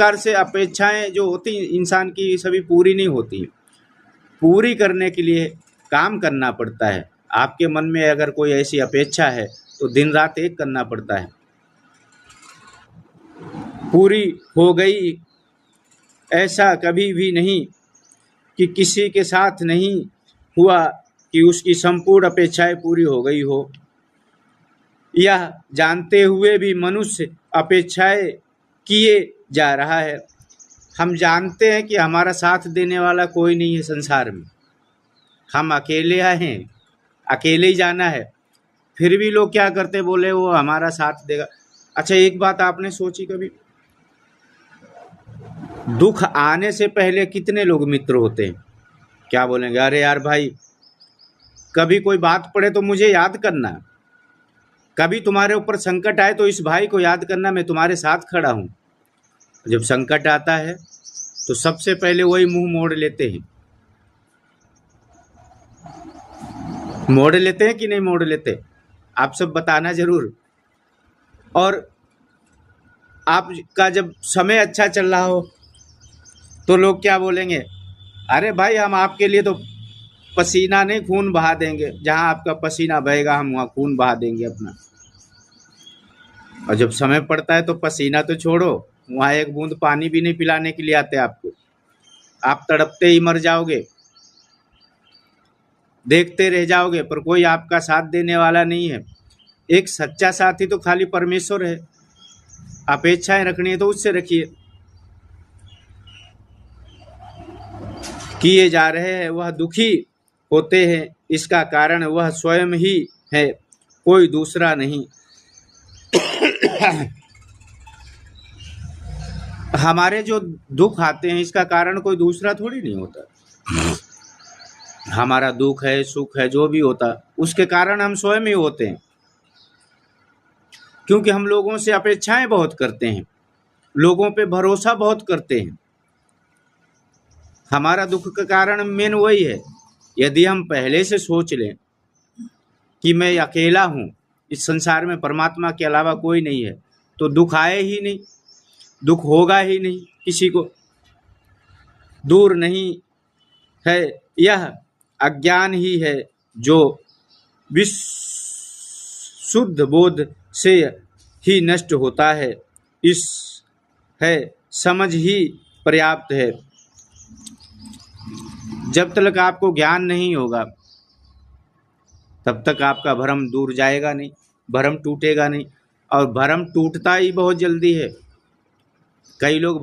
प्रकार से अपेक्षाएं जो होती इंसान की सभी पूरी नहीं होती। पूरी करने के लिए काम करना पड़ता है। आपके मन में अगर कोई ऐसी अपेक्षा है तो दिन रात एक करना पड़ता है। पूरी हो गई ऐसा कभी भी नहीं कि किसी के साथ नहीं हुआ कि उसकी संपूर्ण अपेक्षाएं पूरी हो गई हो। यह जानते हुए भी मनुष्य अपेक्षाएं किए जा रहा है। हम जानते हैं कि हमारा साथ देने वाला कोई नहीं है संसार में, हम अकेले हैं, अकेले ही जाना है। फिर भी लोग क्या करते, बोले वो हमारा साथ देगा। अच्छा, एक बात आपने सोची कभी, दुख आने से पहले कितने लोग मित्र होते हैं? क्या बोलेंगे, अरे यार भाई कभी कोई बात पड़े तो मुझे याद करना, कभी तुम्हारे ऊपर संकट आए तो इस भाई को याद करना, मैं तुम्हारे साथ खड़ा हूँ। जब संकट आता है तो सबसे पहले वही मुंह मोड़ लेते हैं। मोड़ लेते हैं कि नहीं मोड़ लेते, आप सब बताना जरूर। और आपका जब समय अच्छा चल रहा हो तो लोग क्या बोलेंगे, अरे भाई हम आपके लिए तो पसीना नहीं खून बहा देंगे, जहां आपका पसीना बहेगा हम वहां खून बहा देंगे अपना। और जब समय पड़ता है तो पसीना तो छोड़ो, वहां एक बूंद पानी भी नहीं पिलाने के लिए आते आपको। आप तड़पते ही मर जाओगे, देखते रह जाओगे, पर कोई आपका साथ देने वाला नहीं है। एक सच्चा साथी तो खाली परमेश्वर है। अपेक्षाएं रखनी है तो उससे रखिए। किए जा रहे हैं वह दुखी होते हैं, इसका कारण वह स्वयं ही है, कोई दूसरा नहीं। हमारे जो दुख आते हैं इसका कारण कोई दूसरा थोड़ी नहीं होता। हमारा दुख है, सुख है, जो भी होता उसके कारण हम स्वयं ही होते हैं, क्योंकि हम लोगों से अपेक्षाएं बहुत करते हैं, लोगों पे भरोसा बहुत करते हैं। हमारा दुख का कारण मेन वही है। यदि हम पहले से सोच लें कि मैं अकेला हूँ, इस संसार में परमात्मा के अलावा कोई नहीं है, तो दुख आए ही नहीं, दुख होगा ही नहीं, किसी को दूर नहीं है। यह अज्ञान ही है जो विशुद्ध बोध से ही नष्ट होता है। इस है समझ ही पर्याप्त है। जब तक आपको ज्ञान नहीं होगा तब तक आपका भ्रम दूर जाएगा नहीं, भ्रम टूटेगा नहीं। और भ्रम टूटता ही बहुत जल्दी है। कई लोग